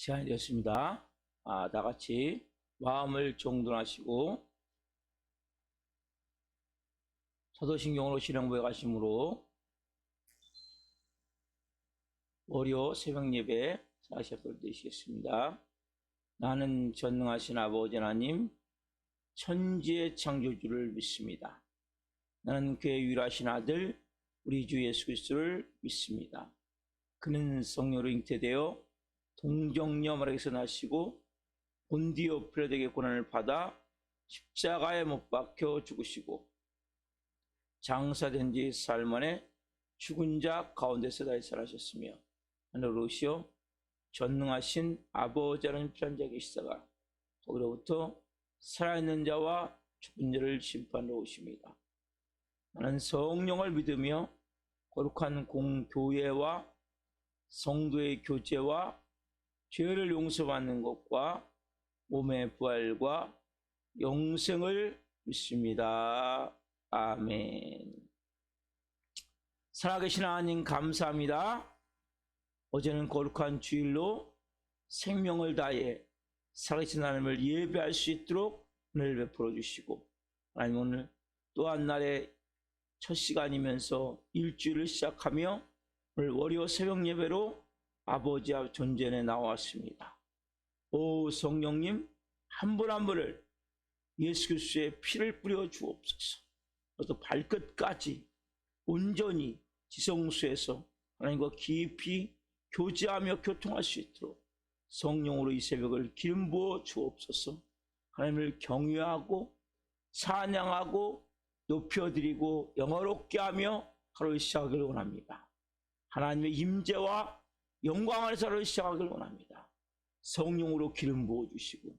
시간이 되었습니다. 다 같이 마음을 정돈하시고 사도신경으로 신앙부에 가심으로 월요 새벽 예배 시작하도록 되시겠습니다. 나는 전능하신 아버지 하나님 천지의 창조주를 믿습니다. 나는 그의 유일하신 아들 우리 주 예수 그리스도를 믿습니다. 그는 성령으로 잉태되어 동정녀 마리아에게서 나시고 본디오 필라도에게 고난을 받아 십자가에 못 박혀 죽으시고 장사된 지 사흘 만에 죽은 자 가운데서 다시 살아셨으며 하늘로 오시어 전능하신 아버지 하나님 편한 자에게 계시다가 거기로부터 살아있는 자와 죽은 자를 심판하러 오십니다. 나는 성령을 믿으며 거룩한 공교회와 성도의 교제와 죄를 용서받는 것과 몸의 부활과 영생을 믿습니다. 아멘. 살아계신 하나님 감사합니다. 어제는 거룩한 주일로 생명을 다해 살아계신 하나님을 예배할 수 있도록 은혜를 베풀어 주시고 하나님 오늘 또 한 날의 첫 시간이면서 일주일을 시작하며 오늘 월요 새벽 예배로 아버지 앞 존전에 나왔습니다. 오 성령님 한 분 한 분을 예수 그리스도의 피를 뿌려 주옵소서. 또 발끝까지 온전히 지성소에서 하나님과 깊이 교제하며 교통할 수 있도록 성령으로 이 새벽을 기름 부어 주옵소서. 하나님을 경외하고 찬양하고 높여드리고 영화롭게 하며 하루를 시작하기를 원합니다. 하나님의 임재와 영광 안에서 하루를 시작하기를 원합니다. 성령으로 기름 부어주시고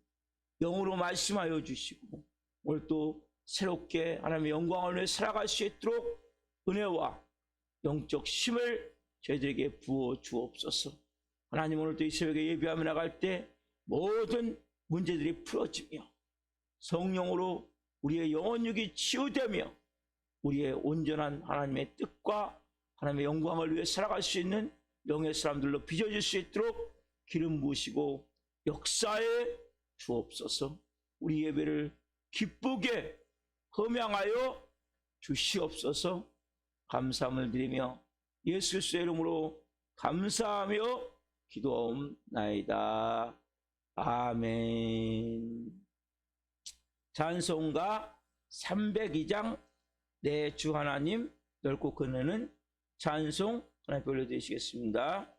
영으로 말씀하여 주시고 오늘 또 새롭게 하나님의 영광을 위해 살아갈 수 있도록 은혜와 영적 힘을 저희들에게 부어 주옵소서. 하나님 오늘도 이 새벽에 예배하며 나갈 때 모든 문제들이 풀어지며 성령으로 우리의 영혼육이 치유되며 우리의 온전한 하나님의 뜻과 하나님의 영광을 위해 살아갈 수 있는 영의 사람들로 빚어질 수 있도록 기름 부으시고 역사에 주옵소서. 우리 예배를 기쁘게 흠양하여 주시옵소서. 감사함을 드리며 예수 그리스도의 이름으로 감사하며 기도하옵나이다. 아멘. 찬송가 302장 내 주 하나님 넓고 큰은혜는 찬송 하나님 올려드리시겠습니다.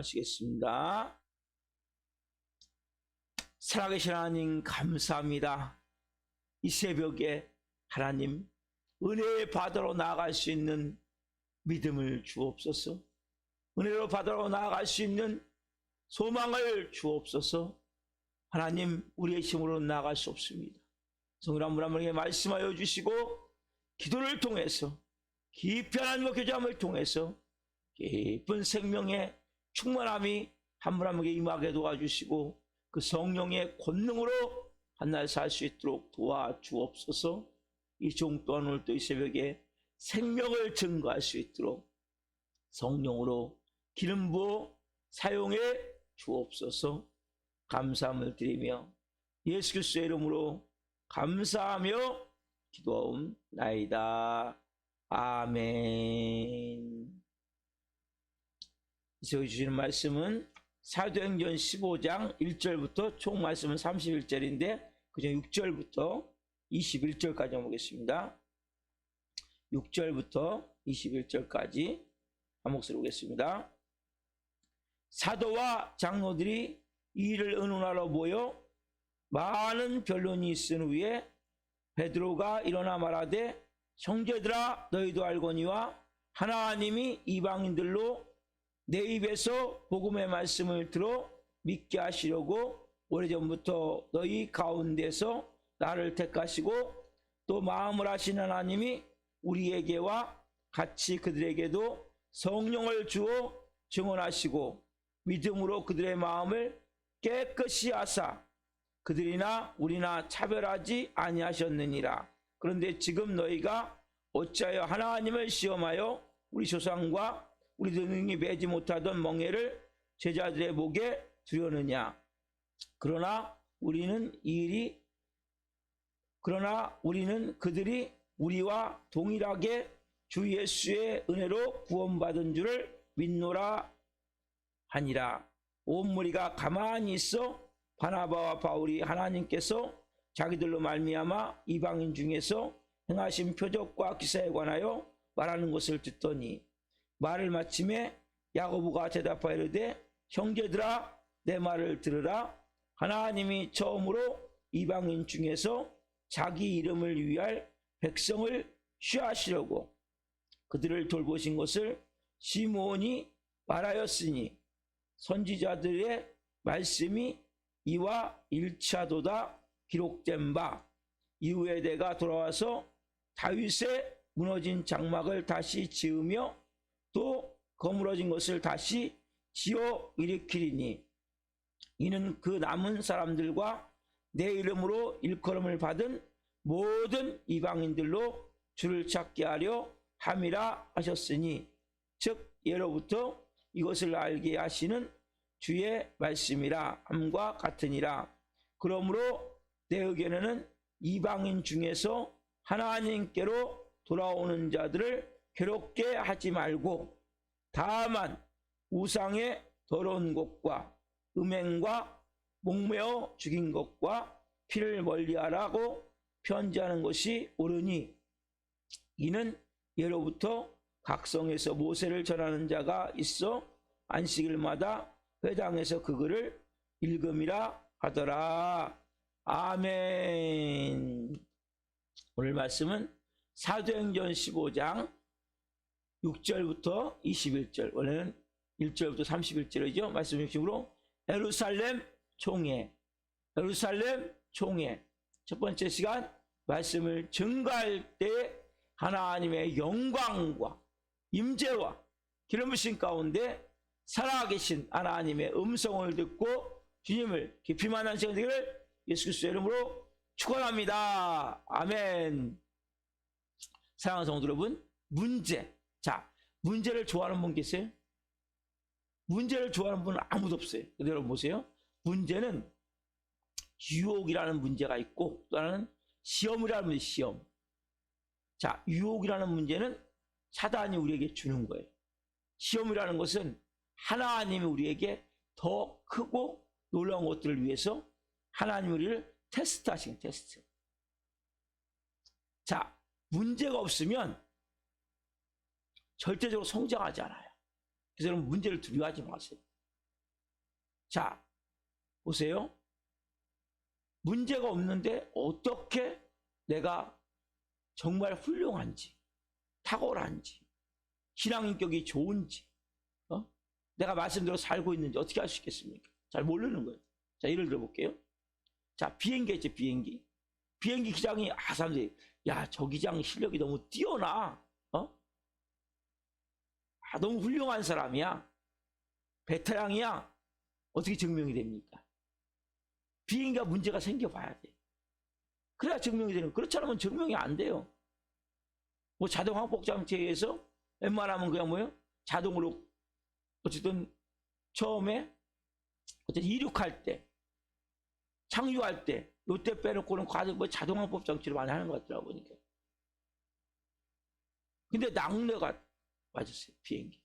기도하시겠습니다. 살아계신 하나님 감사합니다. 이 새벽에 하나님 은혜 받으러 나아갈 수 있는 믿음을 주옵소서. 은혜로 받으러 나아갈 수 있는 소망을 주옵소서. 하나님 우리의 힘으로 나아갈 수 없습니다. 성령 한 분 한 분에게 말씀하여 주시고 기도를 통해서 깊이 하나님과 교제함을 통해서 깊은 생명의 충만함이 한 분 한 분에게 임하게 도와주시고 그 성령의 권능으로 한날 살 수 있도록 도와주옵소서. 이 종 또한 오늘 또 이 새벽에 생명을 증거할 수 있도록 성령으로 기름 부어 사용해 주옵소서. 감사함을 드리며 예수 그리스도의 이름으로 감사하며 기도하옵나이다. 아멘. 이제 주시는 말씀은 사도행전 15장 1절부터 총 말씀은 31절인데 그중 6절부터 21절까지 보겠습니다. 6절부터 21절까지 한 목소리 보겠습니다. 사도와 장로들이 이 일을 의논하러 모여 많은 변론이 있은 후에 베드로가 일어나 말하되 형제들아 너희도 알거니와 하나님이 이방인들로 내 입에서 복음의 말씀을 들어 믿게 하시려고 오래전부터 너희 가운데서 나를 택하시고 또 마음을 하신 하나님이 우리에게와 같이 그들에게도 성령을 주어 증언하시고 믿음으로 그들의 마음을 깨끗이 하사 그들이나 우리나 차별하지 아니하셨느니라. 그런데 지금 너희가 어찌하여 하나님을 시험하여 우리 조상과 우리들 능히 매지 못하던 멍에를 제자들의 목에 두려느냐. 그러나 우리는 그들이 우리와 동일하게 주 예수의 은혜로 구원받은 줄을 믿노라 하니라. 온 무리가 가만히 있어 바나바와 바울이 하나님께서 자기들로 말미암아 이방인 중에서 행하신 표적과 기사에 관하여 말하는 것을 듣더니 말을 마침에 야고보가 대답하여 이르되 형제들아 내 말을 들으라. 하나님이 처음으로 이방인 중에서 자기 이름을 위할 백성을 취하시려고 그들을 돌보신 것을 시므온이 말하였으니 선지자들의 말씀이 이와 일치하도다 기록된 바 이후에 내가 돌아와서 다윗의 무너진 장막을 다시 지으며 또 거물어진 것을 다시 지어 일으키리니 이는 그 남은 사람들과 내 이름으로 일컬음을 받은 모든 이방인들로 주를 찾게 하려 함이라 하셨으니 즉 예로부터 이것을 알게 하시는 주의 말씀이라 함과 같으니라. 그러므로 내 의견에는 이방인 중에서 하나님께로 돌아오는 자들을 괴롭게 하지 말고 다만 우상의 더러운 것과 음행과 목매어 죽인 것과 피를 멀리하라고 편지하는 것이 옳으니 이는 예로부터 각성에서 모세를 전하는 자가 있어 안식일마다 회당에서 그 글을 읽음이라 하더라. 아멘. 오늘 말씀은 사도행전 15장 6절부터 21절, 원래는 1절부터 31절이죠. 말씀 중심으로 예루살렘 총회, 예루살렘 총회. 첫 번째 시간 말씀을 증거할 때 하나님의 영광과 임재와 기름 부으심 가운데 살아계신 하나님의 음성을 듣고 주님을 깊이 만난 시간 되기를 예수 그리스도의 이름으로 축원합니다. 아멘. 사랑하는 성도 여러분, 문제. 자, 문제를 좋아하는 분 계세요? 문제를 좋아하는 분은 아무도 없어요. 근데 여러분 보세요. 문제는 유혹이라는 문제가 있고 또 하나는 시험이라는 문제, 시험. 자, 유혹이라는 문제는 사단이 우리에게 주는 거예요. 시험이라는 것은 하나님이 우리에게 더 크고 놀라운 것들을 위해서 하나님이 우리를 테스트하시는 테스트. 자, 문제가 없으면 절대적으로 성장하지 않아요. 그래서 여러분 문제를 두려워하지 마세요. 자, 보세요. 문제가 없는데 어떻게 내가 정말 훌륭한지, 탁월한지, 신앙인격이 좋은지, 내가 말씀대로 살고 있는지 어떻게 알 수 있겠습니까? 잘 모르는 거예요. 자, 예를 들어볼게요. 자, 비행기 있죠, 비행기. 비행기 기장이, 사람들이, 야, 저 기장 실력이 너무 뛰어나. 너무 훌륭한 사람이야. 베테랑이야. 어떻게 증명이 됩니까? 비행기가 문제가 생겨봐야 돼. 그래야 증명이 되는 거예요. 그렇지 않으면 증명이 안 돼요. 뭐 자동 항복 장치에 의해서 웬만하면 그냥 뭐예요? 자동으로 어쨌든 처음에 어쨌든 이륙할 때, 착륙할 때, 요때 빼놓고는 과정 뭐 자동 항법 장치를 많이 하는 것 같더라고 보니까. 근데 낙뢰가 맞았어요, 비행기.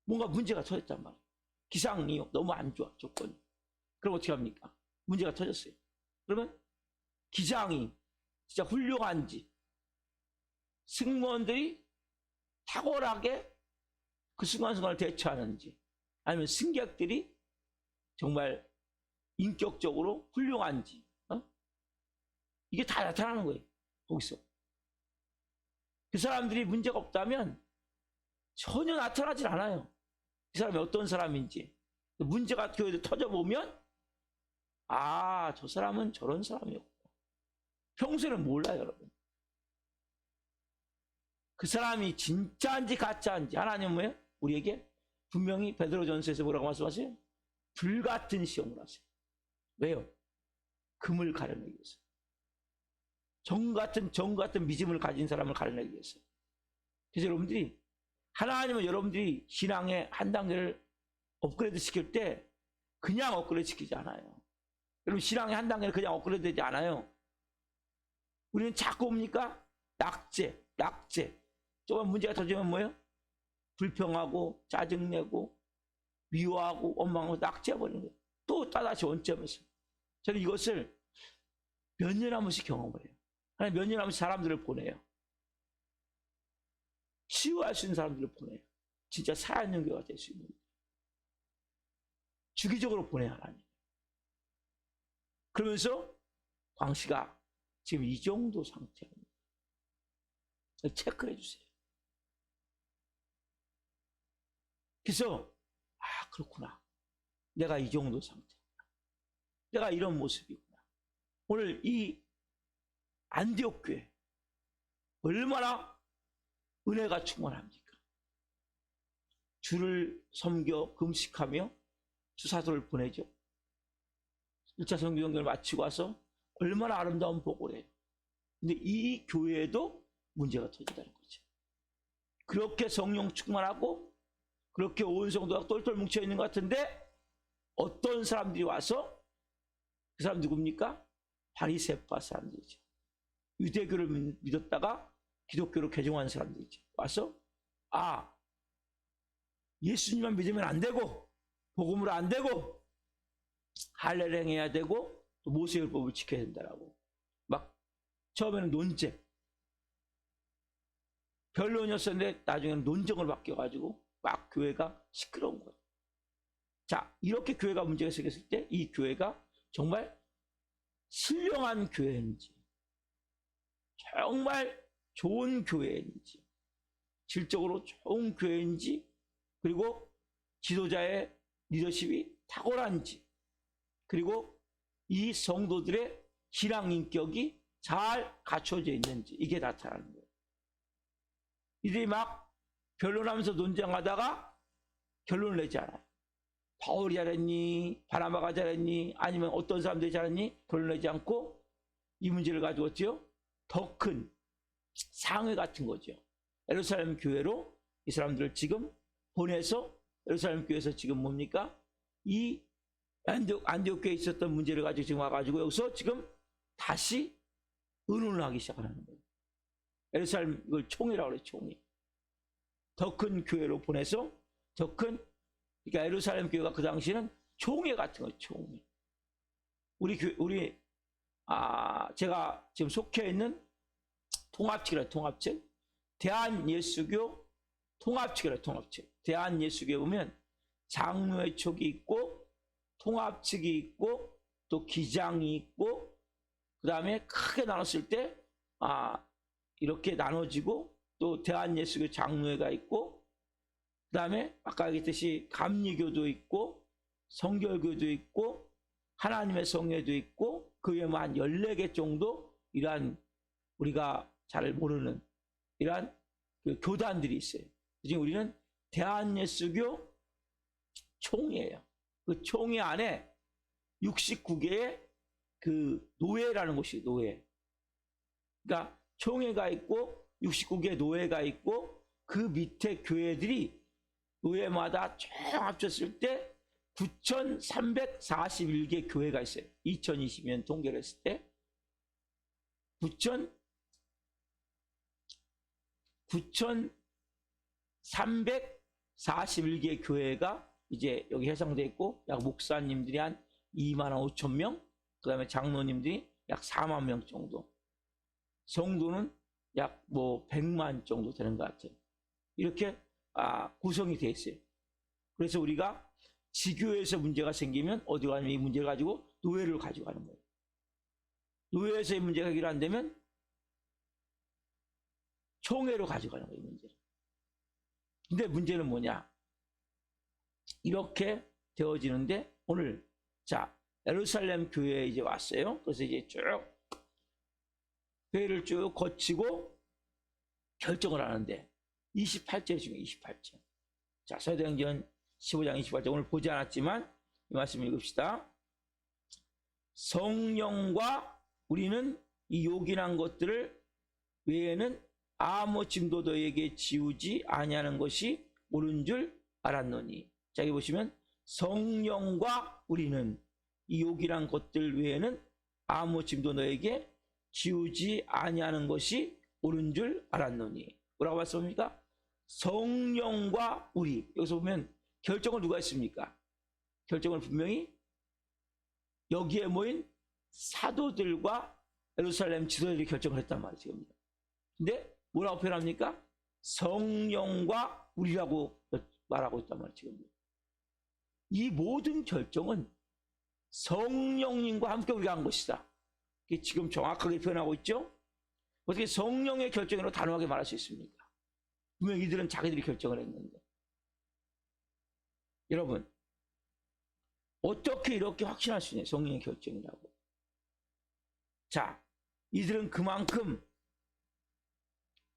뭔가 문제가 터졌단 말이에요. 기상이 너무 안 좋아, 조건이. 그럼 어떻게 합니까? 문제가 터졌어요. 그러면 기장이 진짜 훌륭한지, 승무원들이 탁월하게 그 순간순간을 대처하는지, 아니면 승객들이 정말 인격적으로 훌륭한지, 이게 다 나타나는 거예요, 거기서. 그 사람들이 문제가 없다면 전혀 나타나질 않아요. 그 사람이 어떤 사람인지. 문제가 교회에 터져보면, 저 사람은 저런 사람이었구나. 평소에는 몰라요, 여러분. 그 사람이 진짜인지 가짜인지 하나님은 뭐예요? 우리에게 분명히 베드로전서에서 뭐라고 말씀하세요? 불같은 시험을 하세요. 왜요? 금을 가려내기 위해서. 정 같은 믿음을 가진 사람을 가려내기 위해서. 그래서 여러분들이 하나님은 여러분들이 신앙의 한 단계를 업그레이드 시킬 때 그냥 업그레이드 시키지 않아요. 여러분 신앙의 한 단계를 그냥 업그레이드 되지 않아요. 우리는 자꾸 뭡니까? 낙제. 조금 문제가 터지면 뭐예요? 불평하고 짜증내고 미워하고 원망하고 낙제해버리는 거예요. 또 다시 원점에서. 저는 이것을 몇 년 한 번씩 경험을 해요. 하나님 몇 년 한 번씩 사람들을 보내요. 치유할 수 있는 사람들을 보내요. 진짜 살아있는 교회가 될 수 있는. 주기적으로 보내야 하나님. 그러면서 광씨가 지금 이 정도 상태입니다. 체크를 해주세요. 그래서 그렇구나. 내가 이 정도 상태구나. 내가 이런 모습이구나. 오늘 이 안디옥 교회 얼마나 은혜가 충만합니까? 주를 섬겨 금식하며 주사도를 보내죠. 1차 성경연결을 마치고 와서 얼마나 아름다운 복을 해요. 근데 이 교회에도 문제가 터진다는 거죠. 그렇게 성령 충만하고 그렇게 온 성도가 똘똘 뭉쳐있는 것 같은데 어떤 사람들이 와서 그 사람 누굽니까? 바리새파 사람들이죠. 유대교를 믿었다가 기독교로 개종한 사람들이죠. 와서 예수님만 믿으면 안 되고 복음으로 안 되고 할례를 행해야 되고 또 모세율법을 지켜야 된다라고 막 처음에는 논쟁 변론이었었는데 나중에는 논쟁을 바뀌어가지고 막 교회가 시끄러운 거예요. 자, 이렇게 교회가 문제가 생겼을 때 이 교회가 정말 신령한 교회인지 정말 좋은 교회인지 질적으로 좋은 교회인지 그리고 지도자의 리더십이 탁월한지 그리고 이 성도들의 신앙 인격이 잘 갖춰져 있는지 이게 나타나는 거예요. 이들이 막 변론하면서 논쟁하다가 결론을 내지 않아요. 바울이 잘했니? 바나바가 잘했니? 아니면 어떤 사람들이 잘했니? 결론을 내지 않고 이 문제를 가지고 어때요? 더 큰 상회 같은 거죠. 예루살렘 교회로 이 사람들을 지금 보내서 예루살렘 교회에서 지금 뭡니까? 이 안디옥 교회에 있었던 문제를 가지고 지금 와가지고 여기서 지금 다시 의논을 하기 시작하는 거예요. 예루살렘 이걸 총회라고 그래요. 총회. 더 큰 교회로 보내서 더 큰 그러니까 예루살렘 교회가 그 당시에는 총회 같은 거예요. 총회. 제가 지금 속해 있는 통합측이라 통합측 대한예수교 통합측이라 통합측 대한예수교에 보면 장로회 촉이 있고 통합 측이 있고 또 기장이 있고 그 다음에 크게 나눴을 때 이렇게 나눠지고 또 대한예수교 장로회가 있고 그 다음에 아까 얘기했듯이 감리교도 있고 성결교도 있고 하나님의 성회도 있고 그 외에 한 14개 정도 이러한 우리가 잘 모르는 이러한 그 교단들이 있어요. 지금 우리는 대한예수교 총회예요. 그 총회 안에 69개의 그 노회라는 곳이 노회. 그러니까 총회가 있고 69개 노회가 있고 그 밑에 교회들이 노회마다 쭉 합쳤을 때 9,341개 교회가 있어요. 2020년 통계를 했을 때 9,341개 교회가 이제 여기 해상돼 있고 약 목사님들이 한 2만 5천 명, 그 다음에 장로님들이 약 4만 명 정도, 성도는 약 100만 정도 되는 것 같아요. 이렇게 구성이 돼 있어요. 그래서 우리가 지교에서 문제가 생기면 어디 가면 이 문제를 가지고 노회를 가져가는 거예요. 노회에서 이 문제가 해결 안 되면 총회로 가져가는 거예요, 문제를. 근데 문제는 뭐냐? 이렇게 되어지는데 오늘 예루살렘 교회에 이제 왔어요. 그래서 이제 쭉 회의를 쭉 거치고 결정을 하는데 28절 중에 28절. 사도행전 15장 28절 오늘 보지 않았지만 이 말씀 읽읍시다. 성령과 우리는 이 요긴한 것들을 외에는 아무 짐도 너에게 지우지 아니하는 것이 옳은 줄 알았노니. 여기 보시면 성령과 우리는 이 요긴한 것들 외에는 아무 짐도 너에게 지우지 아니하는 것이 옳은 줄 알았노니. 뭐라고 말씀합니까? 성령과 우리. 여기서 보면 결정을 누가 했습니까? 결정을 분명히 여기에 모인 사도들과 예루살렘 지도자들이 결정을 했단 말이죠. 근데 뭐라고 표현합니까? 성령과 우리라고 말하고 있단 말이죠. 이 모든 결정은 성령님과 함께 우리가 한 것이다. 이게 지금 정확하게 표현하고 있죠? 어떻게 성령의 결정으로 단호하게 말할 수 있습니까? 분명 이들은 자기들이 결정을 했는데. 여러분, 어떻게 이렇게 확신할 수 있냐? 성령의 결정이라고. 이들은 그만큼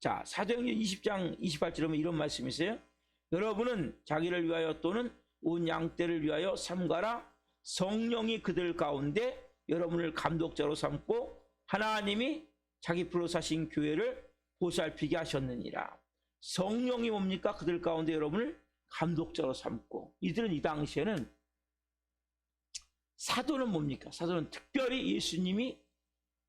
사도행전 20장 28절에 보면 이런 말씀이 있어요. 여러분은 자기를 위하여 또는 온 양떼를 위하여 삼가라. 성령이 그들 가운데 여러분을 감독자로 삼고 하나님이 자기 풀로 사신 교회를 보살피게 하셨느니라. 성령이 뭡니까? 그들 가운데 여러분을 감독자로 삼고. 이들은 이 당시에는 사도는 뭡니까? 사도는 특별히 예수님이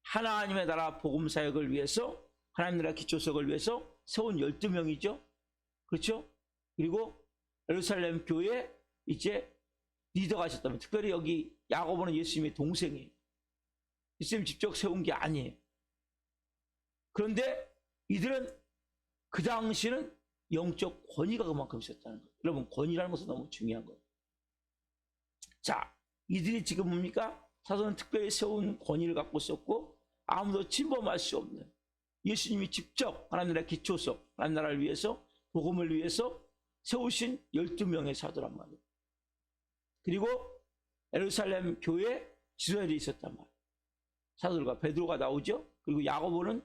하나님의 나라 복음 사역을 위해서 하나님 나라 기초석을 위해서 세운 12명이죠. 그렇죠? 그리고 예루살렘 교회 이제 리더가 하셨다면 특별히 여기 야고보는 예수님의 동생이에요. 예수님 직접 세운 게 아니에요. 그런데 이들은 그 당시는 영적 권위가 그만큼 있었다는 거예요. 여러분, 권위라는 것은 너무 중요한 거예요. 이들이 지금 뭡니까? 사도는 특별히 세운 권위를 갖고 있었고 아무도 침범할 수 없는 예수님이 직접 하나님 나라 기초석, 하나님 나라를 위해서 복음을 위해서 세우신 12명의 사도란 말이에요. 그리고 예루살렘 교회 지도자들이 있었단 말이에요. 사도들과 베드로가 나오죠. 그리고 야고보는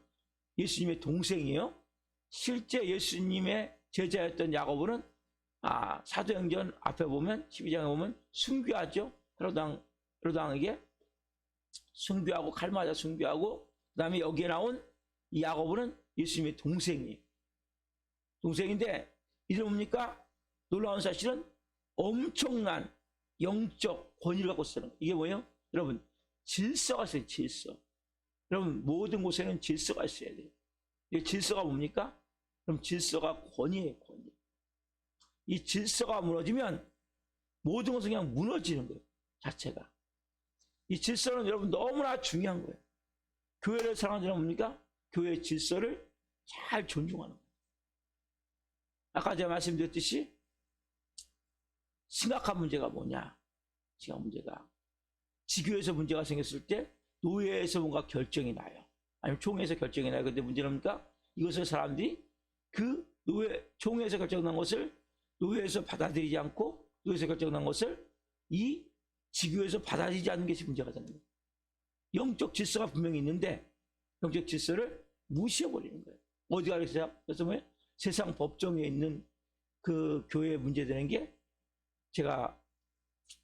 예수님의 동생이에요. 실제 예수님의 제자였던 야고보는 사도행전 앞에 보면 12장에 보면 순교하죠. 헤로당에게 순교하고 칼 맞아 순교하고 그 다음에 여기에 나온 이 야고보는 예수님의 동생이에요. 동생인데 이들 뭡니까? 놀라운 사실은 엄청난 영적 권위를 갖고 있어요. 이게 뭐예요? 여러분, 질서가 있어요. 질서. 여러분, 모든 곳에는 질서가 있어야 돼요. 이 질서가 뭡니까? 그럼 질서가 권위예요. 권위. 이 질서가 무너지면 모든 것은 그냥 무너지는 거예요. 자체가. 이 질서는 여러분 너무나 중요한 거예요. 교회를 사랑하는 사람은 뭡니까? 교회의 질서를 잘 존중하는 거예요. 아까 제가 말씀드렸듯이 심각한 문제가 뭐냐? 심각한 문제가 지교에서 문제가 생겼을 때 노예에서 뭔가 결정이 나요. 아니면 총회에서 결정이 나요. 근데 문제는 뭡니까? 이것을 사람들이 그 노예, 총회에서 결정난 것을 노예에서 받아들이지 않고 노예에서 결정난 것을 이 지교에서 받아들이지 않는 것이 문제가 되는 거예요. 영적 질서가 분명히 있는데 영적 질서를 무시해버리는 거예요. 어디가 그랬어요? 그래서 뭐예요? 세상 법정에 있는 그 교회에 문제되는 게 제가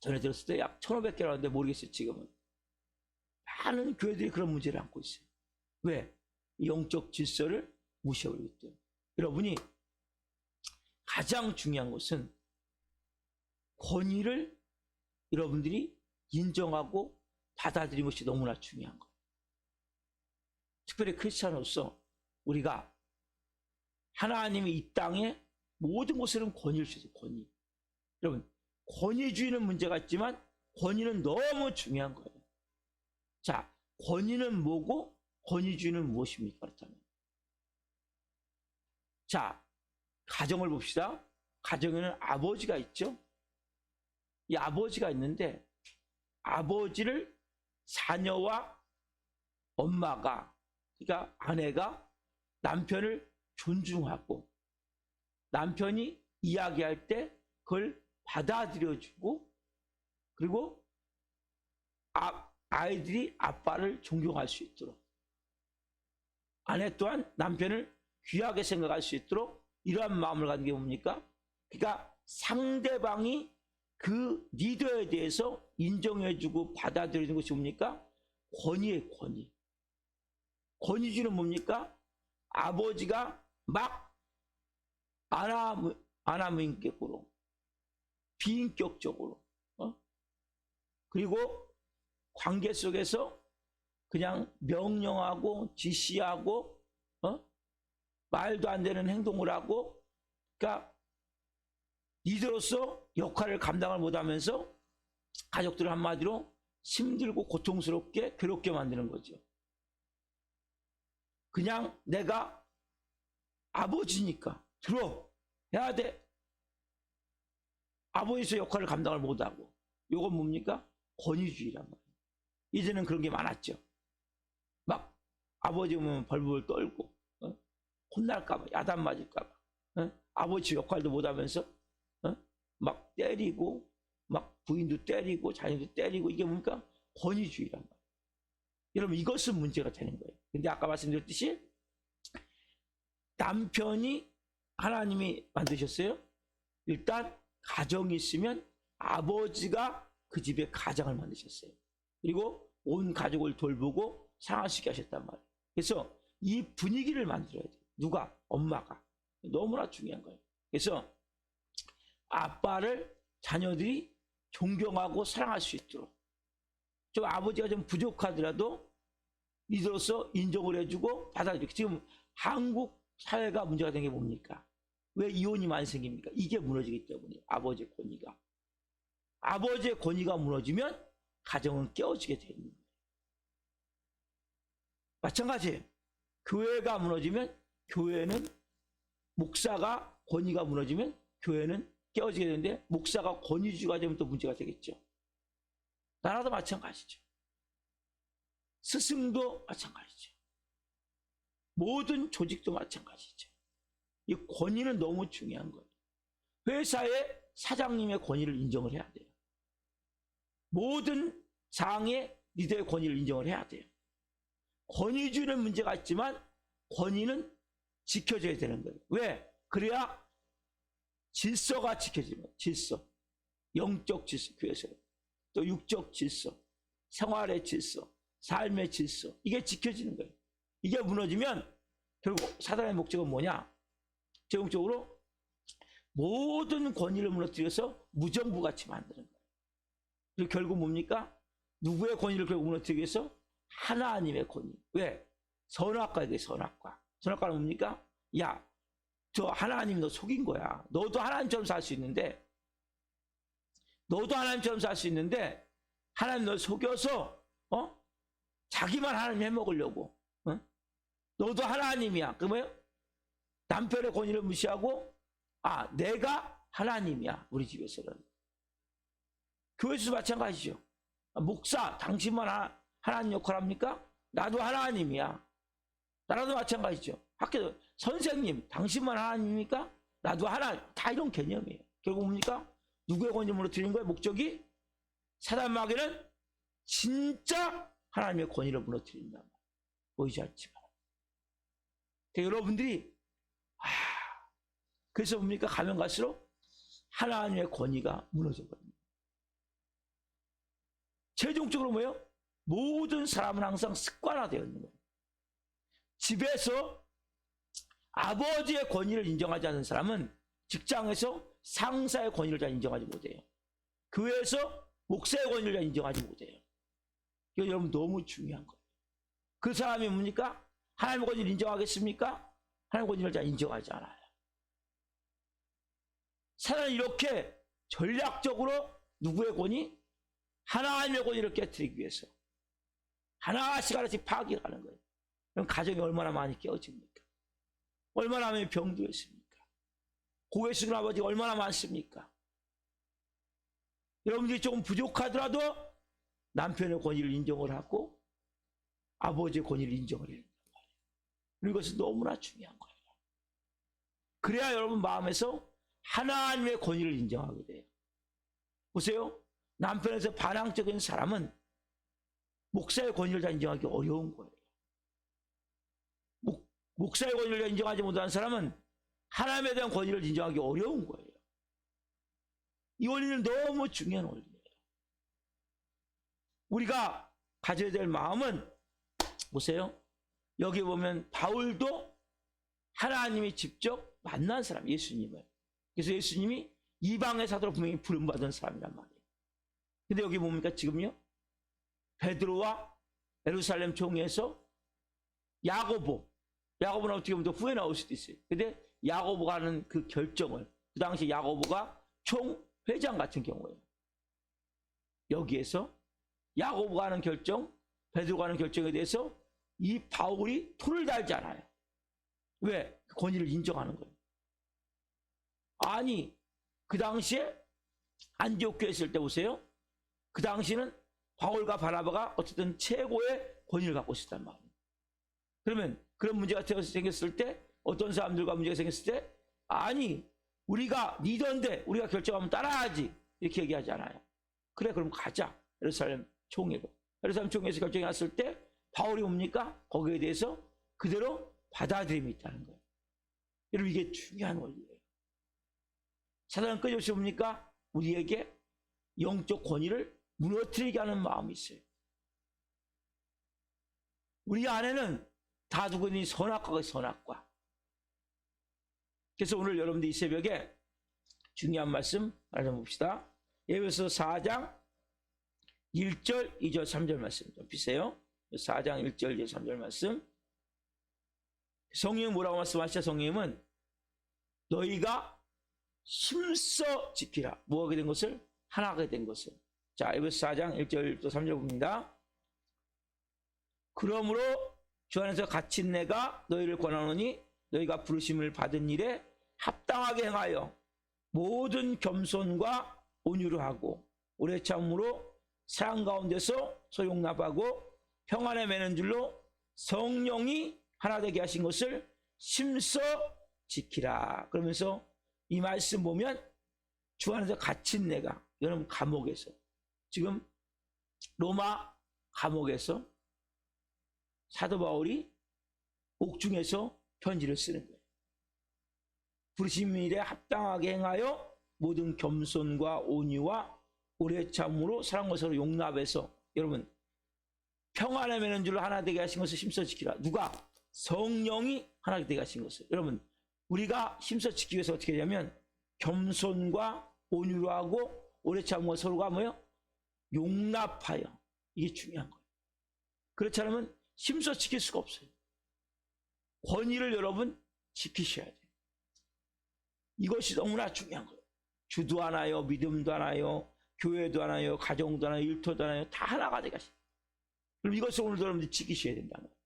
전에 들었을 때 약 1,500개라는데 모르겠어요. 지금은 많은 교회들이 그런 문제를 안고 있어요. 왜? 영적 질서를 무시해버리기 때문에. 여러분이 가장 중요한 것은 권위를 여러분들이 인정하고 받아들이는 것이 너무나 중요한 거예요. 특별히 크리스찬으로서 우리가 하나님이 이 땅에 모든 것에는 권위를 주세요. 권위. 여러분, 권위주의는 문제가 있지만 권위는 너무 중요한 거예요. 자, 권위는 뭐고 권위주의는 무엇입니까? 그렇다면 자, 가정을 봅시다. 가정에는 아버지가 있죠. 이 아버지가 있는데 아버지를 자녀와 엄마가, 그러니까 아내가 남편을 존중하고 남편이 이야기할 때 그걸 받아들여주고 그리고 아이들이 아빠를 존경할 수 있도록 아내 또한 남편을 귀하게 생각할 수 있도록 이러한 마음을 갖는 게 뭡니까? 그러니까 상대방이 그 리더에 대해서 인정해주고 받아들이는 것이 뭡니까? 권위의 권위. 권위주는 뭡니까? 아버지가 막 아나무인격으로 비인격적으로 그리고 관계 속에서 그냥 명령하고 지시하고 말도 안 되는 행동을 하고 그러니까 리더로서 역할을 감당을 못하면서 가족들을 한마디로 힘들고 고통스럽게 괴롭게 만드는 거죠. 그냥 내가 아버지니까 들어 해야 돼. 아버지의 역할을 감당을 못하고 이건 뭡니까? 권위주의란 말이에요. 이제는 그런 게 많았죠. 막 아버지 오면 벌벌 떨고 혼날까봐 야단 맞을까봐 아버지 역할도 못하면서 막 때리고 막 부인도 때리고 자녀도 때리고 이게 뭡니까? 권위주의란 말이에요. 여러분 이것은 문제가 되는 거예요. 근데 아까 말씀드렸듯이 남편이 하나님이 만드셨어요. 일단 가정이 있으면 아버지가 그 집에 가장을 만드셨어요. 그리고 온 가족을 돌보고 사랑하시게 하셨단 말이에요. 그래서 이 분위기를 만들어야 돼요. 누가? 엄마가. 너무나 중요한 거예요. 그래서 아빠를 자녀들이 존경하고 사랑할 수 있도록 좀 아버지가 좀 부족하더라도 이들로서 인정을 해주고 받아들이고 지금 한국 사회가 문제가 된 게 뭡니까? 왜 이혼이 많이 생깁니까? 이게 무너지기 때문에 아버지의 권위가. 아버지의 권위가 무너지면 가정은 깨어지게 되는 거예요. 마찬가지 교회가 무너지면 교회는 목사가 권위가 무너지면 교회는 깨어지게 되는데 목사가 권위주의가 되면 또 문제가 되겠죠. 나라도 마찬가지죠. 스승도 마찬가지죠. 모든 조직도 마찬가지죠. 이 권위는 너무 중요한 거예요. 회사의 사장님의 권위를 인정을 해야 돼요. 모든 장의 리더의 권위를 인정을 해야 돼요. 권위주의는 문제가 있지만 권위는 지켜져야 되는 거예요. 왜? 그래야 질서가 지켜지는 거예요. 질서. 영적 질서, 교회에서. 또 육적 질서, 생활의 질서, 삶의 질서. 이게 지켜지는 거예요. 이게 무너지면 결국 사단의 목적은 뭐냐? 최종적으로 모든 권위를 무너뜨려서 무정부같이 만드는 거예요. 그리고 결국 뭡니까? 누구의 권위를 결국 무너뜨리기 위해서? 하나님의 권위. 왜? 선악과에 선악과. 선악과는 뭡니까? 야, 저 하나님 너 속인 거야. 너도 하나님처럼 살 수 있는데 하나님 너 속여서 자기만 하나님 해먹으려고 너도 하나님이야. 그 뭐예요? 남편의 권위를 무시하고 내가 하나님이야. 우리 집에서는 교회에서도 마찬가지죠. 목사, 당신만 하나님 역할 합니까? 나도 하나님이야. 나라도 마찬가지죠. 학교 선생님, 당신만 하나님입니까? 나도 하나님. 다 이런 개념이에요. 결국 뭡니까? 누구의 권위를 무너뜨리는 거예요? 목적이? 사단 마귀는 진짜 하나님의 권위를 무너뜨린다. 보이지 않지만. 여러분들이 그래서 뭡니까? 가면 갈수록 하나님의 권위가 무너져 버립니다. 최종적으로 뭐예요? 모든 사람은 항상 습관화되어 있는 거예요. 집에서 아버지의 권위를 인정하지 않는 사람은 직장에서 상사의 권위를 잘 인정하지 못해요. 교회에서 목사의 권위를 잘 인정하지 못해요. 이거 여러분 너무 중요한 거예요. 그 사람이 뭡니까? 하나님의 권위를 인정하겠습니까? 하나님의 권위를 잘 인정하지 않아요. 사단은 이렇게 전략적으로 누구의 권위? 하나님의 권위를 깨뜨리기 위해서 하나씩 파괴하는 거예요. 그럼 가정이 얼마나 많이 깨어집니까? 얼마나 많이 병들었습니까? 고개 숙인 아버지가 얼마나 많습니까? 여러분들이 조금 부족하더라도 남편의 권위를 인정을 하고 아버지의 권위를 인정을 해야 된단 말이에요. 그리고 이것은 너무나 중요한 거예요. 그래야 여러분 마음에서 하나님의 권위를 인정하게 돼요. 보세요. 남편에서 반항적인 사람은 목사의 권위를 다 인정하기 어려운 거예요. 목사의 권위를 인정하지 못하는 사람은 하나님에 대한 권위를 인정하기 어려운 거예요. 이 원리는 너무 중요한 원리예요. 우리가 가져야 될 마음은 보세요. 여기 보면 바울도 하나님이 직접 만난 사람, 예수님을. 그래서 예수님이 이방의 사도로 분명히 부름받은 사람이란 말이에요. 근데 여기 뭡니까 지금요? 베드로와 예루살렘 총회에서 야고보는 어떻게 보면 더 후에 나올 수도 있어요. 근데 야고보가 하는 그 결정을, 그 당시 야고보가 총회장 같은 경우에요. 여기에서 야고보가 하는 결정, 베드로가 하는 결정에 대해서 이 바울이 토를 달지 않아요. 왜? 권위를 인정하는 거예요. 아니, 그 당시에 안디옥 교회 있을 때 보세요. 그 당시는 바울과 바나바가 어쨌든 최고의 권위를 갖고 있었단 말이에요. 그러면 그런 문제가 생겼을 때, 어떤 사람들과 문제가 생겼을 때, 아니, 우리가 리더인데 우리가 결정하면 따라야지, 이렇게 얘기하지 않아요. 그래, 그럼 가자. 예루살렘 총회로. 예루살렘 총회에서 결정이 났을 때 바울이 뭡니까? 거기에 대해서 그대로 받아들임이 있다는 거예요. 여러분, 이게 중요한 원리예요. 사단은 끊임없이 뭡니까? 우리에게 영적 권위를 무너뜨리게 하는 마음이 있어요. 우리 안에는 다 두고 있는 선악과가 선악과. 그래서 오늘 여러분들 이 새벽에 중요한 말씀 알아봅시다. 에베소 4장 1절, 2절, 3절 말씀 좀 보세요. 4장 1절, 2절, 3절 말씀. 성령은 뭐라고 말씀하시죠? 성령은 너희가 힘써 지키라. 뭐하게 된 것을? 하나하게 된 것을. 자, 에베소 4장 1절 또 3절 봅니다. 그러므로 주 안에서 갇힌 내가 너희를 권하노니 너희가 부르심을 받은 일에 합당하게 행하여 모든 겸손과 온유를 하고 오래 참음으로 사랑 가운데서 소용납하고 평안에 매는 줄로 성령이 하나 되게 하신 것을 힘써 지키라. 그러면서 이 말씀 보면 주 안에서 갇힌 내가, 여러분 감옥에서, 지금 로마 감옥에서 사도 바울이 옥중에서 편지를 쓰는 거예요. 부르심 일에 합당하게 행하여 모든 겸손과 온유와 오래 참음으로 사랑과 서로 용납해서, 여러분 평안에 매는 줄로 하나 되게 하신 것을 힘써 지키라. 누가? 성령이 하나 되게 하신 것을. 여러분 우리가 힘써 지키기 위해서 어떻게 되냐면 겸손과 온유로 하고 오래 참음과 서로가 뭐요? 용납하여. 이게 중요한 거예요. 그렇지 않으면 힘써 지킬 수가 없어요. 권위를 여러분 지키셔야 돼요. 이것이 너무나 중요한 거예요. 주도 하나요, 믿음도 하나요, 교회도 하나요, 가정도 하나요, 일터도 하나요, 다 하나가 되게 하시죠. 그럼 이것을 오늘도 여러분들이 지키셔야 된다는 거예요.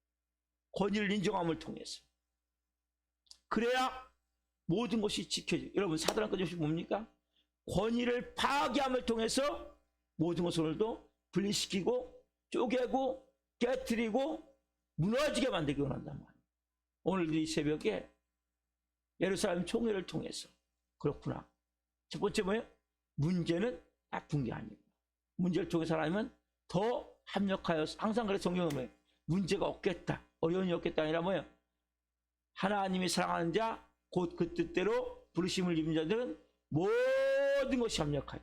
권위를 인정함을 통해서. 그래야 모든 것이 지켜져요. 여러분 사단은 끊임없이 뭡니까? 권위를 파괴함을 통해서 모든 것을 오늘도 분리시키고 쪼개고 깨트리고 무너지게 만들기 원한단 말이에요. 오늘 이 새벽에 예루살렘 총회를 통해서 그렇구나. 첫 번째 뭐예요? 문제는 나쁜 게 아니고 문제를 통해서 하나님은 더 합력하여 항상 그래서 성경은 뭐예요? 문제가 없겠다. 어려움이 없겠다 아니라 뭐예요? 하나님이 사랑하는 자 곧 그 뜻대로 부르심을 입은 자들은 모든 것이 합력하여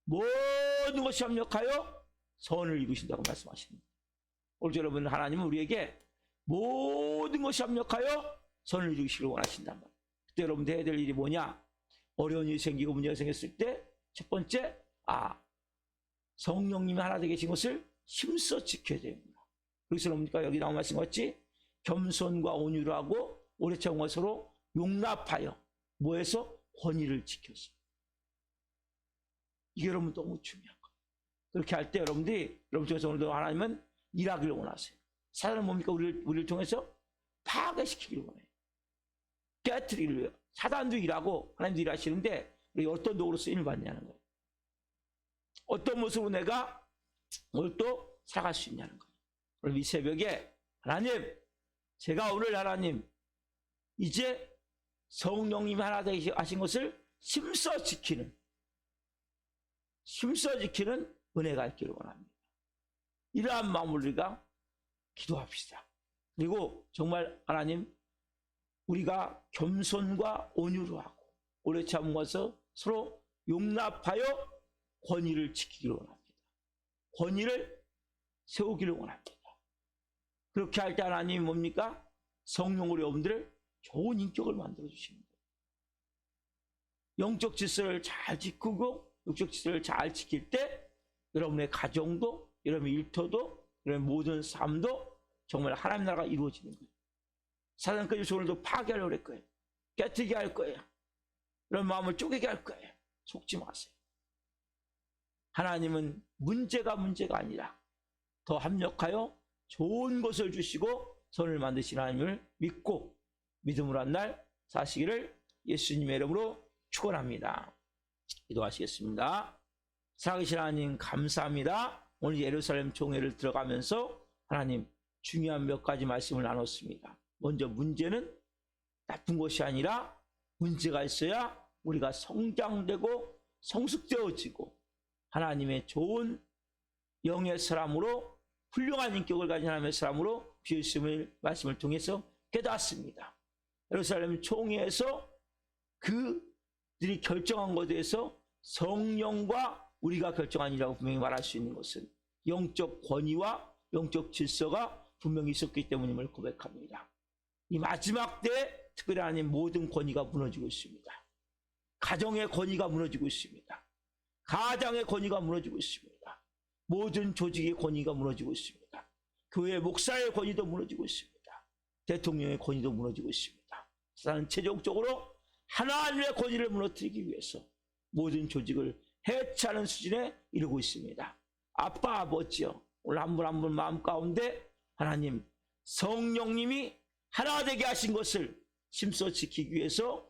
모든 것이 합력하여 선을 이루신다고 말씀하십니다. 오늘 여러분 하나님은 우리에게 모든 것이 합력하여 선을 이루시기를 원하신단 말이에요. 그때 여러분들 해야 될 일이 뭐냐? 어려운 일이 생기고 문제가 생겼을 때 첫 번째 성령님이 하나 되게 계신 것을 힘써 지켜야 됩니다. 그래서 뭡니까? 여기 나온 말씀 같이 겸손과 온유를 하고 오래 참은 것으로 용납하여 뭐해서 권위를 지켜서 이게 여러분 너무 중요한 거예요. 그렇게 할 때 여러분들이 여러분 중에서 오늘도 하나님은 일하기를 원하세요. 사단은 뭡니까? 우리를 통해서 파괴시키기를 원해요. 깨트리기를 위해요. 사단도 일하고 하나님도 일하시는데 우리 어떤 도구로 쓰임을 받냐는 거예요. 어떤 모습으로 내가 오늘 또 살아갈 수 있냐는 거예요. 그럼 이 새벽에 하나님, 제가 오늘 하나님 이제 성령님이 하나 되게 하신 것을 힘써 지키는 은혜가 있기를 원합니다. 이러한 마음으로 우리가 기도합시다. 그리고 정말 하나님 우리가 겸손과 온유로 하고 오래 참은 것을 서로 용납하여 권위를 지키기를 원합니다. 권위를 세우기를 원합니다. 그렇게 할 때 하나님이 뭡니까? 성령으로 여러분들을 좋은 인격을 만들어 주십니다. 영적 질서를 잘 지키고 육적 질서를 잘 지킬 때 여러분의 가정도 여러분의 일터도 여러분의 모든 삶도 정말 하나님 나라가 이루어지는 거예요. 사단까지 오늘도 파괴하려고 할 거예요. 깨뜨리게 할 거예요. 이런 마음을 쪼개게 할 거예요. 속지 마세요. 하나님은 문제가 아니라 더 합력하여 좋은 것을 주시고 선을 만드신 하나님을 믿고 믿음으로 한 날 사시기를 예수님의 이름으로 축원합니다. 기도하시겠습니다. 살아계신 하나님 감사합니다. 오늘 예루살렘 총회를 들어가면서 하나님 중요한 몇 가지 말씀을 나눴습니다. 먼저 문제는 나쁜 것이 아니라 문제가 있어야 우리가 성장되고 성숙되어지고 하나님의 좋은 영의 사람으로 훌륭한 인격을 가진 하나님의 사람으로 비우심을 말씀을 통해서 깨닫습니다. 예루살렘 총회에서 그들이 결정한 것에 대해서 성령과 우리가 결정한 일이라고 분명히 말할 수 있는 것은 영적 권위와 영적 질서가 분명히 있었기 때문임을 고백합니다. 이 마지막 때 특별히 하나님 모든 권위가 무너지고 있습니다. 가정의 권위가 무너지고 있습니다. 가장의 권위가 무너지고 있습니다. 모든 조직의 권위가 무너지고 있습니다. 교회 목사의 권위도 무너지고 있습니다. 대통령의 권위도 무너지고 있습니다. 사단은 최종적으로 하나님의 권위를 무너뜨리기 위해서 모든 조직을 해체하는 수준에 이르고 있습니다. 아빠 아버지여 오늘 한 분 한 분 마음 가운데 하나님 성령님이 하나 되게 하신 것을 힘써 지키기 위해서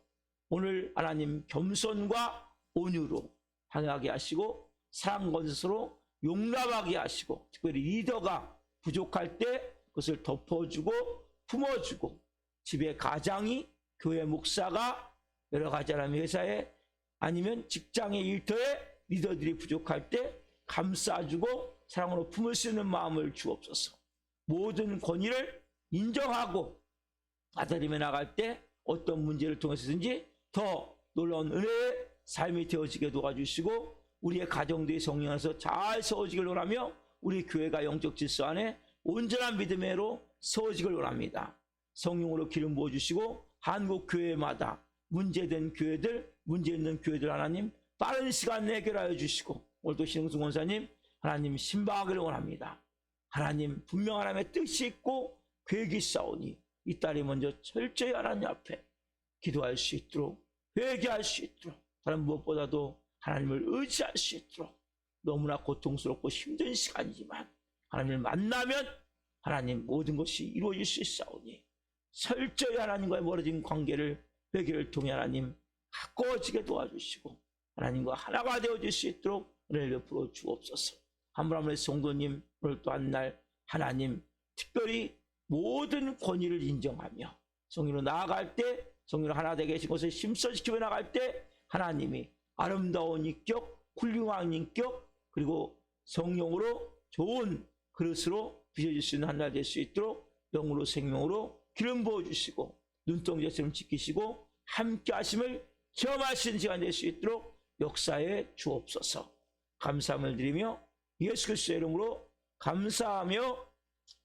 오늘 하나님 겸손과 온유로 항하게 하시고 사랑 건설로 용납하게 하시고 특별히 리더가 부족할 때 그것을 덮어주고 품어주고 집의 가장이 교회 목사가 여러 가지 하나님의 회사에 아니면 직장의 일터에 리더들이 부족할 때 감싸주고 사랑으로 품을 수 있는 마음을 주옵소서. 모든 권위를 인정하고 받아들이며 나갈 때 어떤 문제를 통해서든지 더 놀라운 은혜의 삶이 되어지게 도와주시고 우리의 가정들이 성령 안에서 잘 세워지길 원하며 우리 교회가 영적 질서 안에 온전한 믿음으로 세워지길 원합니다. 성령으로 기름 부어주시고 한국 교회마다 문제된 교회들, 문제 있는 교회들 하나님 빠른 시간 내에 해결하여 주시고 오늘도 신흥승 원사님 하나님 신방하기를 원합니다. 하나님 분명 하나님의 뜻이 있고 계획이 있사오니 이 딸이 먼저 철저히 하나님 앞에 기도할 수 있도록 회개할 수 있도록 다른 무엇보다도 하나님을 의지할 수 있도록 너무나 고통스럽고 힘든 시간이지만 하나님을 만나면 하나님 모든 것이 이루어질 수 있사오니 철저히 하나님과의 멀어진 관계를 회개를 통해 하나님 가까워지게 도와주시고 하나님과 하나가 되어질 수 있도록 은혜를 베풀어 주옵소서. 한분한분의 성도님 오늘 또 한 날 하나님 특별히 모든 권위를 인정하며 성령으로 나아갈 때 성령으로 하나 되게 하신 것을 심선시키며 나갈 때 하나님이 아름다운 인격, 훌륭한 인격, 그리고 성령으로 좋은 그릇으로 빚어질 수 있는 한 날 될 수 있도록 영으로 생명으로 기름 부어주시고 눈동자처럼 지키시고 함께 하심을 체험하시는 시간 될 수 있도록 역사에 주옵소서. 감사함을 드리며 예수 그리스도의 이름으로 감사하며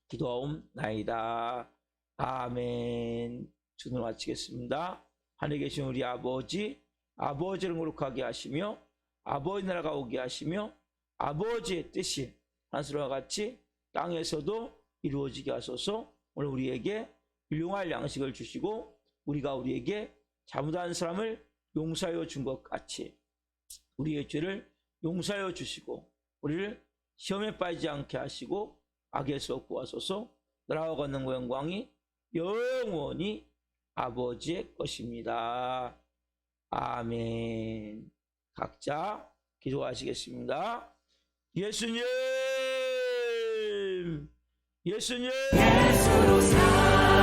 기도하옵나이다. 아멘. 주는 마치겠습니다. 하늘에 계신 우리 아버지, 아버지를 거룩하게 하시며 아버지 나라가 오게 하시며 아버지의 뜻이 하늘과 같이 땅에서도 이루어지게 하소서. 오늘 우리에게 일용할 양식을 주시고 우리가 우리에게 잘못한 사람을 용서하여 준 것 같이 우리의 죄를 용서하여 주시고 우리를 시험에 빠지지 않게 하시고 악에서 구하소서. 나라와 권능과 영광이 영원히 아버지의 것입니다. 아멘. 각자 기도하시겠습니다. 예수님, 예수님, 예수로 살